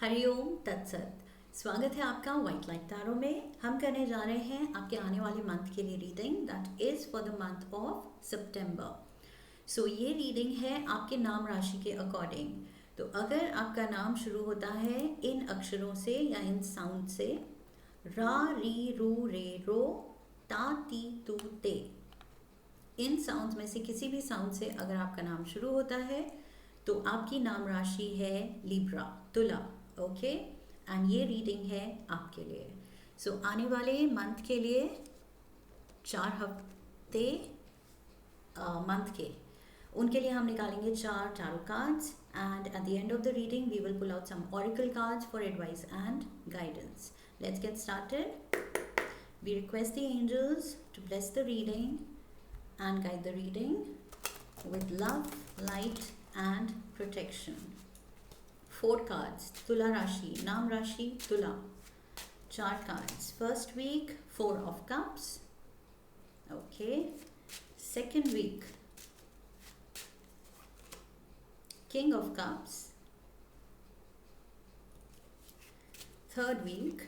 हरिओम तत्सत। स्वागत है आपका व्हाइट लाइट टैरो में। हम करने जा रहे हैं आपके आने वाले मंथ के लिए reading that is for the month of September. So ये रीडिंग है आपके नाम राशि के अकॉर्डिंग। तो अगर आपका नाम शुरू होता है इन अक्षरों से या इन साउंड से, रा री रू रे रो ता ती तू ते, इन साउंड्स में से किसी भी साउंड से अगर आपका नाम शुरू होता है तो आपकी नाम राशि है लिब्रा, तुला। ओके, एंड ये रीडिंग है आपके लिए। सो आने वाले मंथ के लिए 4 हफ्ते मंथ के, उनके लिए हम निकालेंगे चार tarot cards and at the end of the reading we will pull out some oracle cards for advice and guidance. Let's get started. We request the angels to bless the reading and guide the reading with love, light and protection. 4 cards, Tula Rashi, Naam Rashi, Tula. 4 cards. First week, 4 of Cups. Okay. Second week, King of Cups. Third week,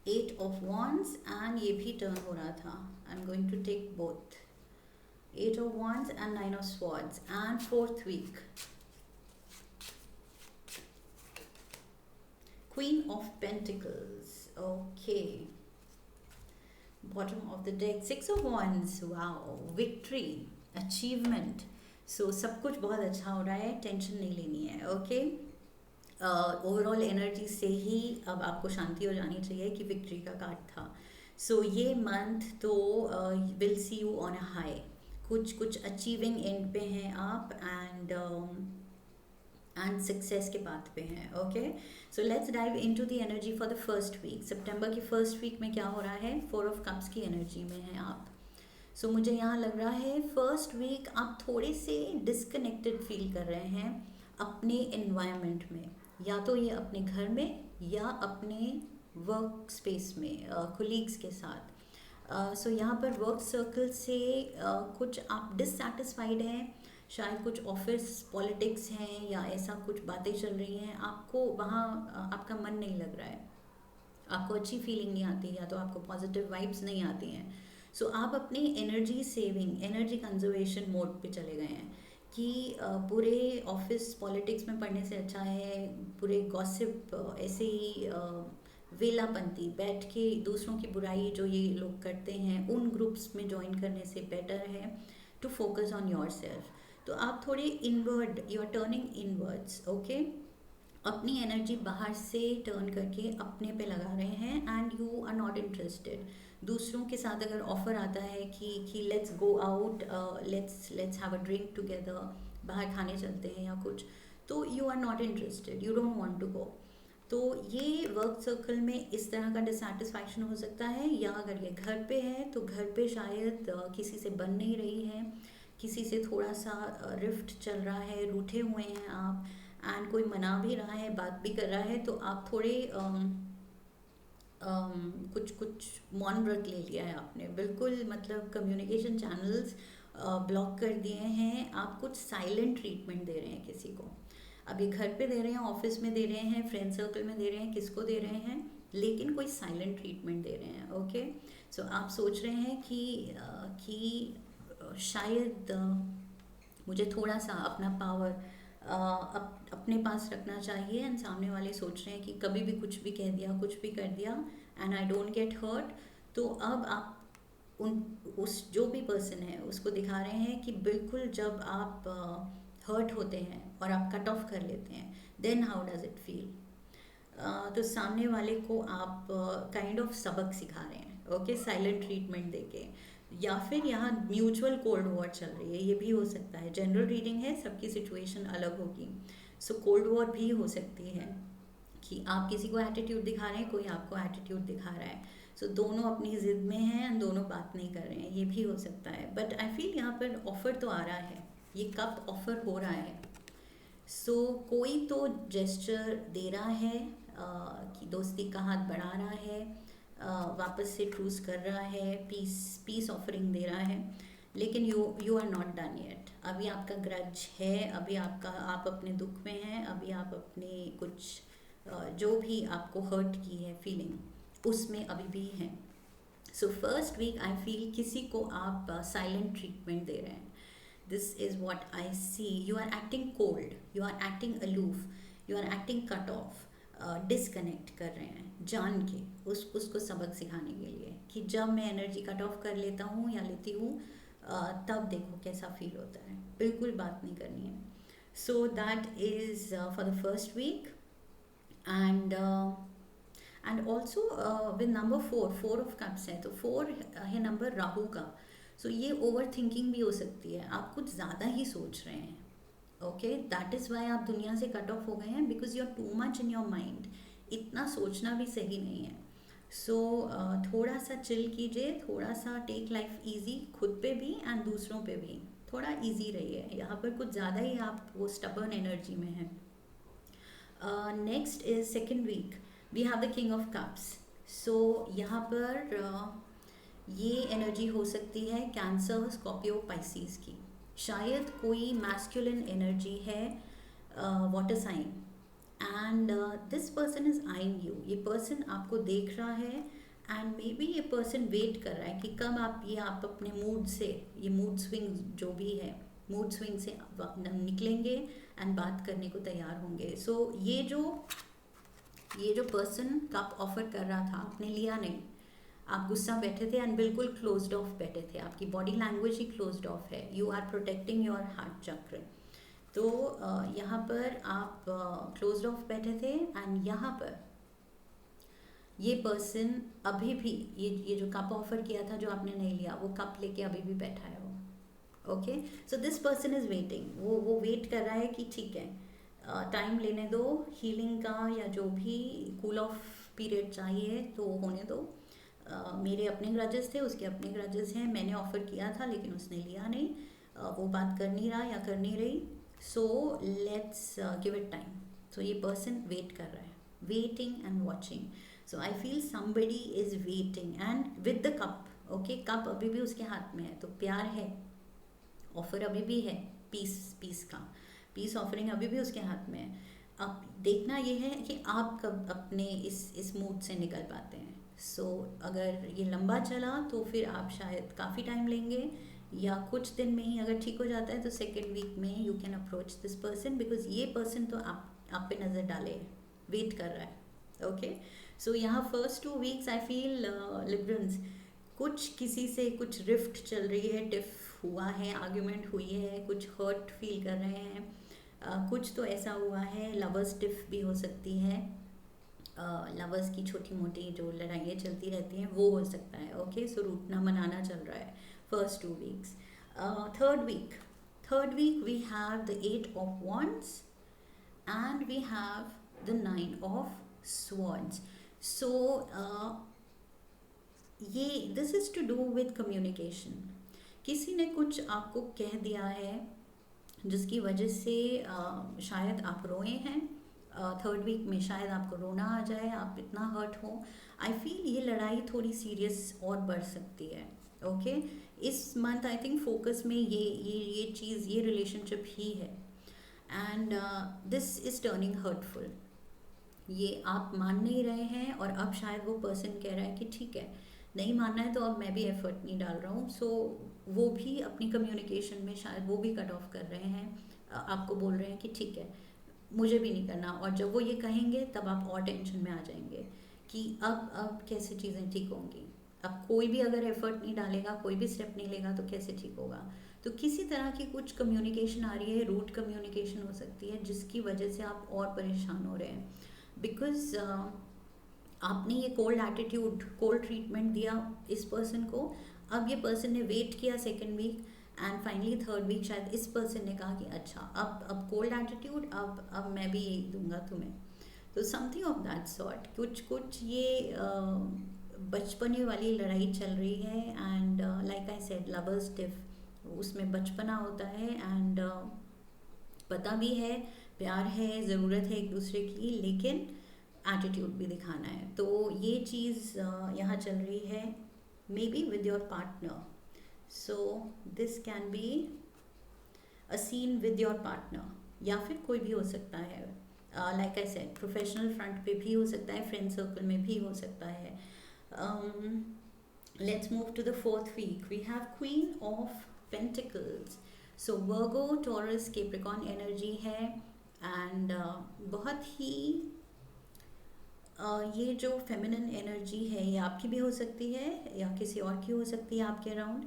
8 of Wands, and ये भी turn हो रहा था. I'm going to take both. 8 of Wands and 9 of Swords. And 4th week, Queen of Pentacles. Okay. Bottom of the deck, 6 of Wands. Wow. Victory. Achievement. So सब कुछ बहुत अच्छा हो रहा है, टेंशन नहीं लेनी है. Okay. ओवरऑल एनर्जी से ही अब आपको शांति हो जानी चाहिए कि विक्ट्री का कार्ड था. सो ये मंथ तो will see you on a high. कुछ अचीविंग एंड पे हैं आप एंड सक्सेस के पाथ पे हैं. Okay, so let's dive into the energy for the first week. सितंबर की फर्स्ट वीक में क्या हो रहा है? 4 ऑफ कप्स की एनर्जी में हैं आप. सो मुझे यहाँ लग रहा है फर्स्ट वीक आप थोड़े से डिस्कनेक्टेड फील कर रहे हैं अपने एनवायरनमेंट में, या तो ये अपने घर में या अपने वर्क स्पेस में कोलीग्स के साथ. सो यहाँ पर वर्क सर्कल से कुछ आप डिससेटिस्फाइड हैं, शायद कुछ ऑफिस पॉलिटिक्स हैं या ऐसा कुछ बातें चल रही हैं, आपको वहाँ आपका मन नहीं लग रहा है, आपको अच्छी फीलिंग नहीं आती, या तो आपको पॉजिटिव वाइब्स नहीं आती हैं. सो आप अपनी energy saving, energy conservation mode पे चले गए हैं कि पूरे ऑफिस पॉलिटिक्स में पढ़ने से अच्छा है पूरे गॉसिप ऐसे ही वेलापंती बैठ के दूसरों की बुराई जो ये लोग करते हैं उन ग्रुप्स में ज्वाइन करने से बेटर है to focus on yourself. तो आप थोड़े inward, you are turning inwards. Okay, अपनी एनर्जी बाहर से टर्न करके अपने पे लगा रहे हैं and you are not interested. दूसरों के साथ अगर ऑफर आता है कि let's go out, let's have a drink together, बाहर खाने चलते हैं या कुछ, तो you are not interested, you don't want to go. तो ये वर्क सर्कल में इस तरह का डिससेटिस्फैक्शन हो सकता है. या अगर ये घर पे है तो घर पे शायद किसी से बन नहीं रही है, किसी से थोड़ा सा रिफ्ट चल रहा है, रूठे हुए हैं आप, एंड कोई मना भी रहा है, बात भी कर रहा है, तो आप थोड़े कुछ मौन व्रत ले लिया है आपने, बिल्कुल मतलब कम्युनिकेशन चैनल्स ब्लॉक कर दिए हैं. आप कुछ साइलेंट ट्रीटमेंट दे रहे हैं किसी को. अब ये घर पे दे रहे हैं, ऑफिस में दे रहे हैं, फ्रेंड सर्कल में दे रहे हैं, किसको दे रहे हैं, लेकिन कोई साइलेंट ट्रीटमेंट दे रहे हैं. ओके, सो आप सोच रहे हैं कि शायद मुझे थोड़ा सा अपना पावर अपने पास रखना चाहिए, एंड सामने वाले सोच रहे हैं कि कभी भी कुछ भी कह दिया, कुछ भी कर दिया and I don't get hurt. तो अब आप उस जो भी पर्सन है उसको दिखा रहे हैं कि बिल्कुल जब आप हर्ट होते हैं और आप कट ऑफ कर लेते हैं, then how does it feel. तो सामने वाले को आप काइंड ऑफ सबक सिखा रहे हैं. ओके, साइलेंट ट्रीटमेंट देके, या फिर यहाँ म्यूचुअल कोल्ड वॉर चल रही है, ये भी हो सकता है. जनरल रीडिंग है, सबकी सिचुएशन अलग होगी. सो कोल्ड वॉर भी हो सकती है कि आप किसी को एटीट्यूड दिखा रहे हैं, कोई आपको एटीट्यूड दिखा रहा है. सो दोनों अपनी ज़िद में हैं एंड दोनों बात नहीं कर रहे हैं, ये भी हो सकता है. बट आई फील यहाँ पर ऑफ़र तो आ रहा है, ये कब ऑफ़र हो रहा है. सो कोई तो जेस्चर दे रहा है कि दोस्ती का हाथ बढ़ा रहा है, वापस से ट्रूस कर रहा है, पीस ऑफरिंग दे रहा है, लेकिन you are not done yet. अभी आपका ग्रज है, अभी आपका आप अपने दुख में हैं, अभी आप अपने कुछ जो भी आपको हर्ट की है फीलिंग उसमें अभी भी हैं. So first week I feel किसी को आप साइलेंट ट्रीटमेंट दे रहे हैं. This is what I see. You are acting cold, you are acting aloof, you are acting cut off, disconnect कर रहे हैं जान के उसको सबक सिखाने के लिए कि जब मैं एनर्जी कट ऑफ कर लेता हूँ या लेती हूँ तब देखो कैसा फील होता है. बिल्कुल बात नहीं करनी है. So that is for the first week. And also with number 4 of cups है, तो 4 है नंबर राहु का. सो ये ओवर थिंकिंग भी हो सकती है, आप कुछ ज़्यादा ही सोच रहे हैं. ओके, दैट इज़ वाई आप दुनिया से कट ऑफ हो गए हैं, because you are too much in your mind. इतना सोचना भी सही नहीं है. सो थोड़ा सा चिल कीजिए, थोड़ा सा टेक लाइफ इजी, खुद पे भी एंड दूसरों पे भी थोड़ा इजी रहिए. यहाँ पर कुछ ज़्यादा ही आप वो स्टबर्न एनर्जी में हैं. Next is second week. We have the king of cups. So यहाँ पर ये एनर्जी हो सकती है कैंसर, स्कॉर्पियो, पाइसीज की. शायद कोई मैस्कुलिन एनर्जी है, water sign, and this person is eyeing you. ये पर्सन आपको देख रहा है एंड मे बी ये पर्सन वेट कर रहा है कि कब आप अपने मूड से, ये मूड स्विंग जो भी है, मूड स्विंग से निकलेंगे एंड बात करने को तैयार होंगे. सो ये जो पर्सन कप ऑफर कर रहा था आपने लिया नहीं. आप गुस्सा बैठे थे एंड बिल्कुल क्लोज्ड ऑफ बैठे थे. आपकी बॉडी लैंग्वेज ही क्लोज्ड ऑफ है. You are protecting your heart chakra. तो यहाँ पर आप क्लोज्ड ऑफ बैठे थे एंड यहाँ पर ये पर्सन अभी भी ये जो कप ऑफर किया था जो आपने नहीं लिया, वो कप लेके अभी भी बैठा है वो. Okay, so this person is waiting. वो वेट कर रहा है कि ठीक है, टाइम लेने दो, हीलिंग का या जो भी कूल ऑफ पीरियड चाहिए तो होने दो. मेरे अपने ग्रजेस थे, उसके अपने ग्रजेस हैं. मैंने ऑफ़र किया था लेकिन उसने लिया नहीं. वो बात कर नहीं रहा या कर नहीं रही. So let's give it time. So ये पर्सन वेट कर रहा है, waiting and watching. So I feel somebody is waiting and with the cup. Okay, cup अभी भी उसके हाथ में है, तो प्यार है, ऑफर अभी भी है, पीस का पीस ऑफरिंग अभी भी उसके हाथ में है. अब देखना ये है कि आप कब अपने इस मूड से निकल पाते हैं. सो अगर ये लंबा चला तो फिर आप शायद काफ़ी टाइम लेंगे, या कुछ दिन में ही अगर ठीक हो जाता है तो सेकेंड वीक में you can approach this person, because ये पर्सन तो आप पे नज़र डाले, वेट कर रहा है. ओके, सो यहाँ first 2 weeks I feel liberals कुछ किसी से कुछ रिफ्ट चल रही है, टिफ हुआ है, आर्ग्यूमेंट हुई है, कुछ हर्ट फील कर रहे हैं. कुछ तो ऐसा हुआ है, लवर्स टिफ भी हो सकती है, लवर्स की छोटी मोटी जो लड़ाइयाँ चलती रहती हैं वो हो सकता है. ओके, सो रूठना मनाना चल रहा है first 2 weeks. Third week we have the 8 of wands and we have the 9 of swords. So ये this is to do with communication. किसी ने कुछ आपको कह दिया है जिसकी वजह से शायद आप रोए हैं. थर्ड वीक में शायद आपको रोना आ जाए, आप इतना हर्ट हो. आई फील ये लड़ाई थोड़ी सीरियस और बढ़ सकती है. ओके, इस मंथ आई थिंक फोकस में ये चीज़, ये रिलेशनशिप ही है. And this is turning hurtful. ये आप मान नहीं रहे हैं और अब शायद वो पर्सन कह रहा है कि ठीक है, नहीं मानना है तो अब मैं भी एफर्ट नहीं डाल रहा हूँ. सो वो भी अपनी कम्युनिकेशन में शायद वो भी कट ऑफ कर रहे हैं. आपको बोल रहे हैं कि ठीक है, मुझे भी नहीं करना. और जब वो ये कहेंगे तब आप और टेंशन में आ जाएंगे कि अब कैसे चीज़ें ठीक होंगी. अब कोई भी अगर एफर्ट नहीं डालेगा, कोई भी स्टेप नहीं लेगा तो कैसे ठीक होगा. तो किसी तरह की कुछ कम्युनिकेशन आ रही है, रूट कम्युनिकेशन हो सकती है जिसकी वजह से आप और परेशान हो रहे हैं. बिकॉज आपने ये कोल्ड एटीट्यूड, कोल्ड ट्रीटमेंट दिया इस पर्सन को. अब ये पर्सन ने वेट किया second week and finally third week शायद इस पर्सन ने कहा कि अच्छा अब कोल्ड एटीट्यूड, अब मैं भी यही दूंगा तुम्हें. तो समथिंग ऑफ दैट सॉर्ट, कुछ ये बचपने वाली लड़ाई चल रही है. And like I said, lovers tiff, उसमें बचपना होता है एंड पता भी है, प्यार है, ज़रूरत है एक दूसरे की, लेकिन एटीट्यूड भी दिखाना है. तो ये चीज़ यहाँ चल रही है, maybe with your partner. So this can be a scene with your partner, या फिर कोई भी हो सकता है, like I said professional front पे भी हो सकता है, फ्रेंड सर्कल में भी हो सकता है. Let's move to the fourth week. We have Queen of Pentacles. So Virgo, Taurus, Capricorn energy है, एंड बहुत ही ये जो फेमिनिन एनर्जी है ये आपकी भी हो सकती है या किसी और की हो सकती है आपके अराउंड.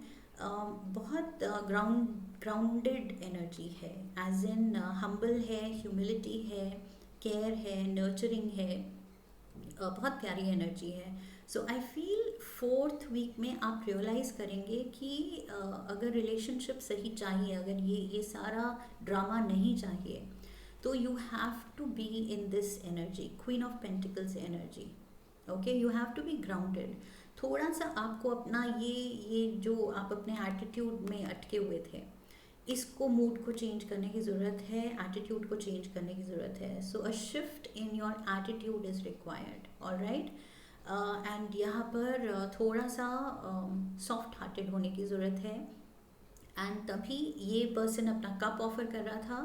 बहुत ग्राउंडेड एनर्जी है, एज इन हम्बल है, ह्यूमिलिटी है, केयर है, नर्चरिंग है, बहुत प्यारी एनर्जी है. सो आई फील फोर्थ वीक में आप रियलाइज़ करेंगे कि अगर रिलेशनशिप सही चाहिए, अगर ये सारा ड्रामा नहीं चाहिए, तो you have to be in this energy, queen of pentacles energy. Okay, you have to be grounded. थोड़ा सा आपको अपना ये जो आप अपने एटीट्यूड में अटके हुए थे, इसको मूड को चेंज करने की ज़रूरत है, एटीट्यूड को चेंज करने की ज़रूरत है. So a shift in your attitude is required. Alright, and यहाँ पर थोड़ा सा सॉफ्ट हार्टेड होने की ज़रूरत है. एंड तभी ये पर्सन अपना कप ऑफर कर रहा था,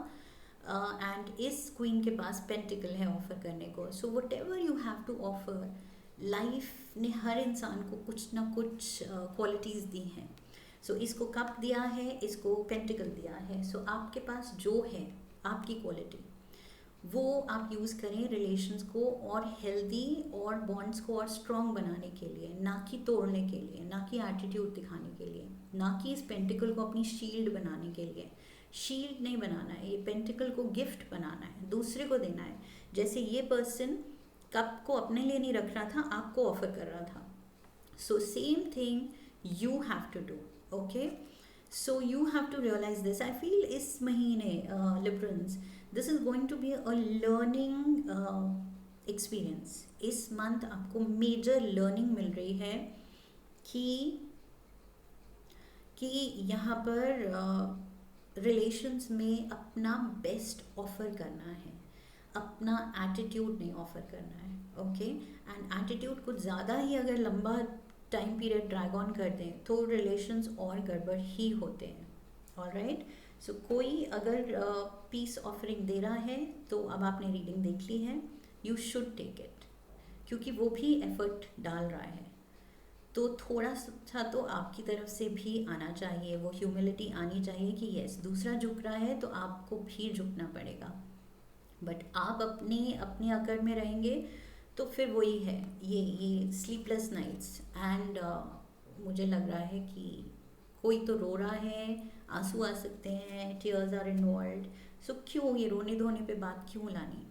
एंड इस क्वीन के पास पेंटिकल है ऑफर करने को. So whatever you have to offer, life ने हर इंसान को कुछ ना कुछ क्वालिटीज़ दी हैं. सो इसको कप दिया है, इसको पेंटिकल दिया है. सो आपके पास जो है आपकी क्वालिटी, वो आप यूज़ करें रिलेशंस को और हेल्दी और बॉन्ड्स को और स्ट्रॉन्ग बनाने के लिए, ना कि तोड़ने के लिए, ना कि एटीट्यूड दिखाने के लिए, ना कि इस पेंटिकल को अपनी शील्ड बनाने के लिए. शील्ड नहीं बनाना है, ये पेंटिकल को गिफ्ट बनाना है, दूसरे को देना है. जैसे ये पर्सन कप को अपने लिए नहीं रख रहा था, आपको ऑफर कर रहा था. So same thing you have to do. Okay, so you have to realise this. I feel इस महीने Librans, this is going to be a learning experience. इस मंथ आपको मेजर लर्निंग मिल रही है कि यहाँ पर रिलेशंस में अपना बेस्ट ऑफर करना है, अपना एटीट्यूड नहीं ऑफर करना है. ओके, एंड एटीट्यूड कुछ ज़्यादा ही अगर लंबा टाइम पीरियड ड्रैग ऑन कर दें तो रिलेशंस और गड़बड़ ही होते हैं. ऑलराइट, सो कोई अगर पीस ऑफरिंग दे रहा है तो अब आपने रीडिंग देख ली है, यू शुड टेक इट, क्योंकि वो भी एफर्ट डाल रहा है. तो थोड़ा सा तो आपकी तरफ से भी आना चाहिए, वो ह्यूमिलिटी आनी चाहिए कि यस, दूसरा झुक रहा है तो आपको भी झुकना पड़ेगा. बट आप अपने अकड़ में रहेंगे तो फिर वही है, ये स्लीपलेस नाइट्स. एंड मुझे लग रहा है कि कोई तो रो रहा है, आंसू आ सकते हैं, टीयर्स आर इन्वॉल्व्ड. सो क्यों ये रोने धोने पे बात क्यों लानी.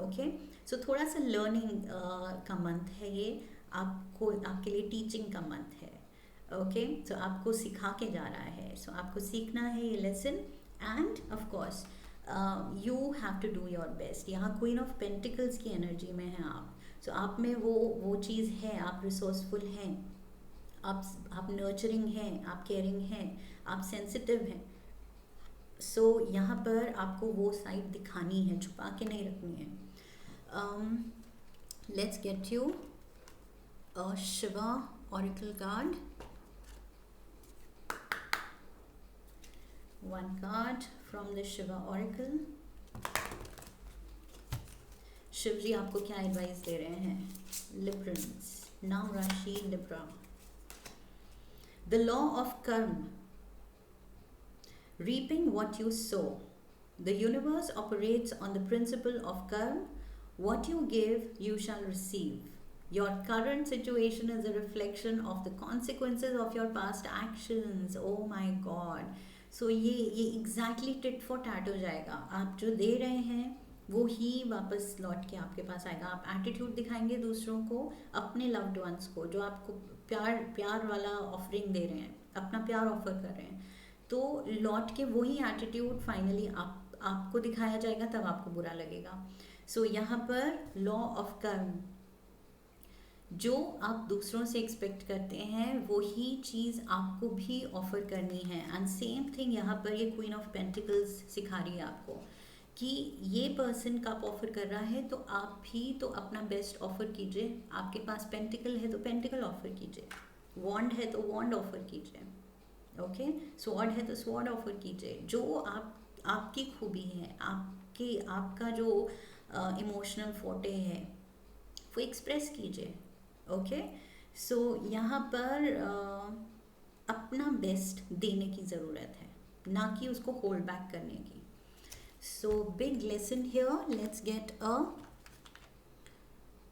ओके, सो थोड़ा सा लर्निंग का मंथ है ये, आपको आपके लिए टीचिंग का मंथ है. ओके, सो आपको सिखा के जा रहा है. सो आपको सीखना है ये lesson, and of course you have to do your best. यहाँ क्वीन ऑफ पेंटिकल्स की एनर्जी में है आप. सो आप में वो चीज़ है, आप रिसोर्सफुल हैं, आप नर्चरिंग हैं, आप केयरिंग हैं, आप सेंसिटिव हैं. सो यहाँ पर आपको वो साइड दिखानी है, छुपा के नहीं रखनी है. Let's get you Shiva Oracle card. One card from the Shiva Oracle. Shiva ji आपको क्या एडवाइस दे रहे हैं. लिब्रन्स, नाम राशि Libra. The law of karma. Reaping what you sow. The universe operates on the principle of karma. What you give, you shall receive. Your current situation is a reflection of the consequences of your past actions. Oh my God. So ये exactly tit for tat हो जाएगा. आप जो दे रहे हैं वो ही वापस लौट के आपके पास आएगा. आप एटीट्यूड दिखाएंगे दूसरों को, अपने लव्ड वंस को, जो आपको प्यार वाला ऑफरिंग दे रहे हैं, अपना प्यार ऑफर कर रहे हैं, तो लौट के वही एटीट्यूड फाइनली आपको दिखाया जाएगा, तब आपको बुरा लगेगा. सो यहाँ पर लॉ ऑफ कर्म, जो आप दूसरों से एक्सपेक्ट करते हैं वही चीज़ आपको भी ऑफर करनी है. एंड सेम थिंग यहाँ पर ये क्वीन ऑफ पेंटिकल्स सिखा रही है आपको कि ये पर्सन कप ऑफर कर रहा है तो आप भी तो अपना बेस्ट ऑफर कीजिए. आपके पास पेंटिकल है तो पेंटिकल ऑफर कीजिए, वॉन्ड है तो वॉन्ड ऑफर कीजिए. ओके, स्वॉर्ड है तो स्वॉर्ड ऑफर कीजिए, जो आपकी खूबी है, आपका जो इमोशनल फोटे है वो एक्सप्रेस कीजिए। ओके, सो यहाँ पर अपना बेस्ट देने की ज़रूरत है, ना कि उसको होल्ड बैक करने की। So big lesson here, let's get a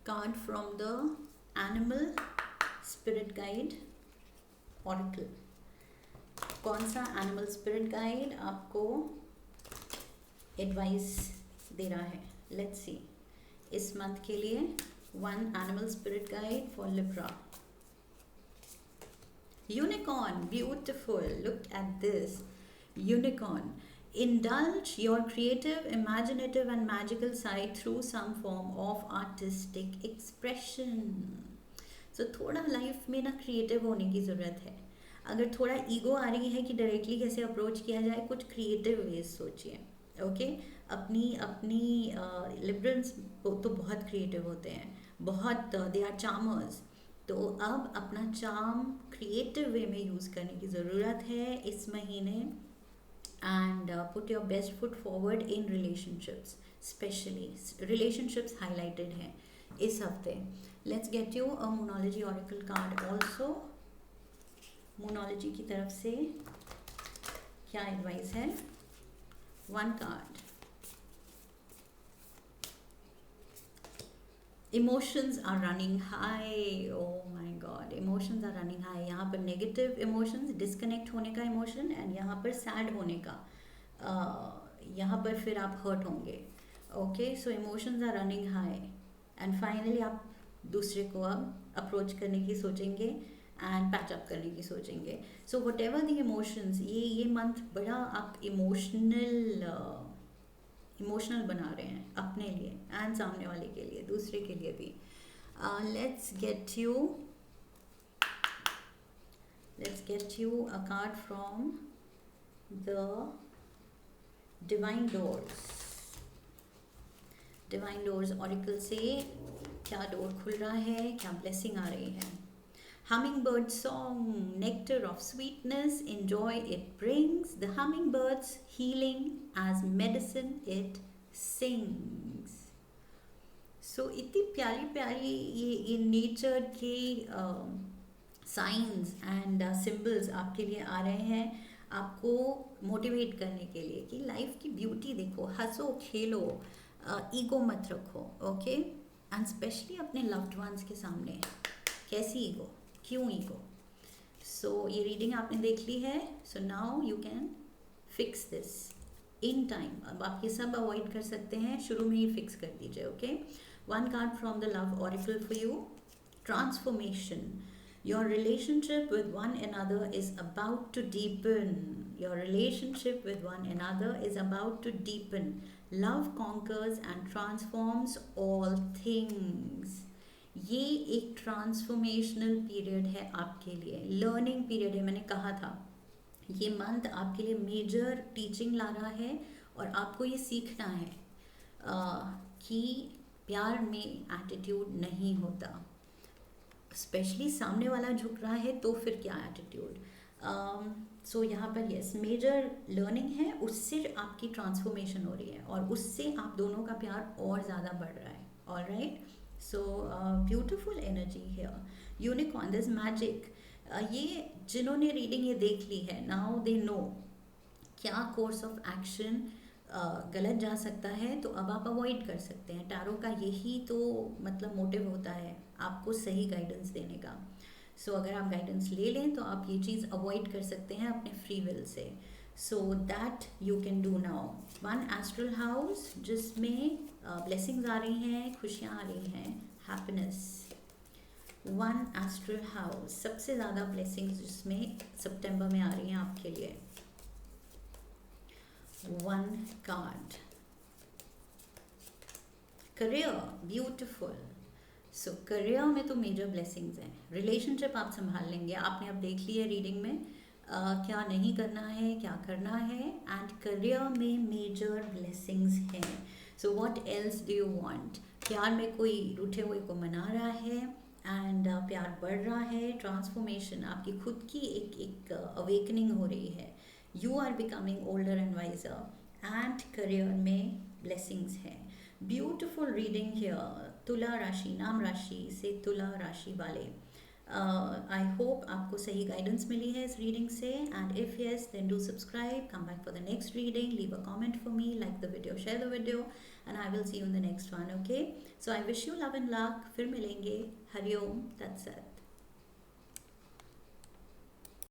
card from the animal spirit guide oracle. कौन सा एनिमल स्पिरिट गाइड आपको एडवाइस दे रहा है? लेट्स सी इस मंथ के लिए one animal spirit guide for Libra. Unicorn, beautiful. Look at this. Unicorn. Indulge your creative, imaginative, and magical side through some form of artistic expression. So थोड़ा life में ना creative होने की ज़रूरत है। अगर थोड़ा ईगो आ रही है कि डायरेक्टली कैसे अप्रोच किया जाए, कुछ क्रिएटिव वेज सोचिए। ओके, अपनी लिबरल्स तो बहुत क्रिएटिव होते हैं, बहुत दे आर चार्मर्स। तो अब अपना चार्म क्रिएटिव वे में यूज़ करने की ज़रूरत है इस महीने। And put your best foot forward in relationships, especially relationships highlighted हैं इस हफ्ते। Let's get you a Moonology oracle card also. Moonology की तरफ से क्या एडवाइस है? One card, emotions are running high. Oh my god, emotions are running high. यहाँ पर नेगेटिव इमोशंस, डिस्कनेक्ट होने का इमोशन, एंड यहाँ पर सैड होने का, यहाँ पर फिर आप हर्ट होंगे। Okay, so emotions are running high and finally आप दूसरे को अब अप्रोच करने की सोचेंगे एंड पैच अप करने की सोचेंगे। So what ever the emotions, ये मंथ बड़ा आप इमोशनल बना रहे हैं अपने लिए एंड सामने वाले के लिए, दूसरे के लिए भी। Let's get you a card from the divine doors oracle से क्या डोर खुल रहा है, क्या ब्लेसिंग आ रही है? Hummingbird song, nectar of sweetness, enjoy it brings. The hummingbird's healing as medicine it sings. So इतनी प्यारी प्यारी ये नेचर के साइंस एंड सिंबल्स आपके लिए आ रहे हैं, आपको मोटिवेट करने के लिए कि लाइफ की ब्यूटी देखो, हंसो खेलो, ईगो मत रखो। ओके, एंड स्पेशली अपने लव्ड वंस के सामने कैसी ईगो, क्यों ईगो? सो ये रीडिंग आपने देख ली है, so now you can fix this in time. अब आप ये सब अवॉइड कर सकते हैं, शुरू में ही फिक्स कर दीजिए। Okay, one card from the love oracle for you, transformation. Your relationship with one another is about to deepen. Your relationship with one another is about to deepen. Love conquers and transforms all things. ये एक transformational period है आपके लिए, learning period है। मैंने कहा था ये मंथ आपके लिए मेजर टीचिंग ला रहा है और आपको ये सीखना है कि प्यार में एटीट्यूड नहीं होता, स्पेशली सामने वाला झुक रहा है तो फिर क्या एटीट्यूड। सो यहाँ पर यस मेजर लर्निंग है, उससे आपकी ट्रांसफॉर्मेशन हो रही है और उससे आप दोनों का प्यार और ज़्यादा बढ़ रहा है। Alright, so beautiful energy here. Unicorn, there's magic. ये जिन्होंने रीडिंग ये देख ली है, now they know क्या कोर्स ऑफ एक्शन गलत जा सकता है, तो अब आप अवॉइड कर सकते हैं। टैरो का यही तो मतलब मोटिव होता है, आपको सही गाइडेंस देने का। सो अगर आप गाइडेंस ले लें तो आप ये चीज़ अवॉइड कर सकते हैं अपने free will say. So that you can do now. One astral house जिसमें ब्लेसिंग्स आ रही हैं, खुशियाँ आ रही हैं, हैप्पीनेस। वन एस्ट्रल हाउस, सबसे ज़्यादा ब्लेसिंग्स जिसमें सितंबर में आ रही हैं आपके लिए। One card, career, beautiful. सो करियर में तो मेजर ब्लेसिंग्स हैं। रिलेशनशिप आप संभाल लेंगे, आपने अब देख लिया रीडिंग में क्या नहीं करना है, क्या करना है, एंड करियर में मेजर ब्लेसिंग्स हैं। So what else do you want? प्यार में कोई रूठे हुए को मना रहा है एंड प्यार बढ़ रहा है, ट्रांसफॉर्मेशन, आपकी खुद की एक अवेकनिंग हो रही है, you are becoming older and wiser, and career में ब्लेसिंग्स है। ब्यूटिफुल रीडिंग हियर, तुला राशि, नाम राशि से तुला राशि वाले। आई होप आपको सही गाइडेंस मिली है इस रीडिंग से, and if yes then do subscribe, come back for the next reading, leave a comment for me, like the video, share the video, and I will see you in the next one. Okay, so I wish you love and luck, फिर मिलेंगे। हरिओम, that's it.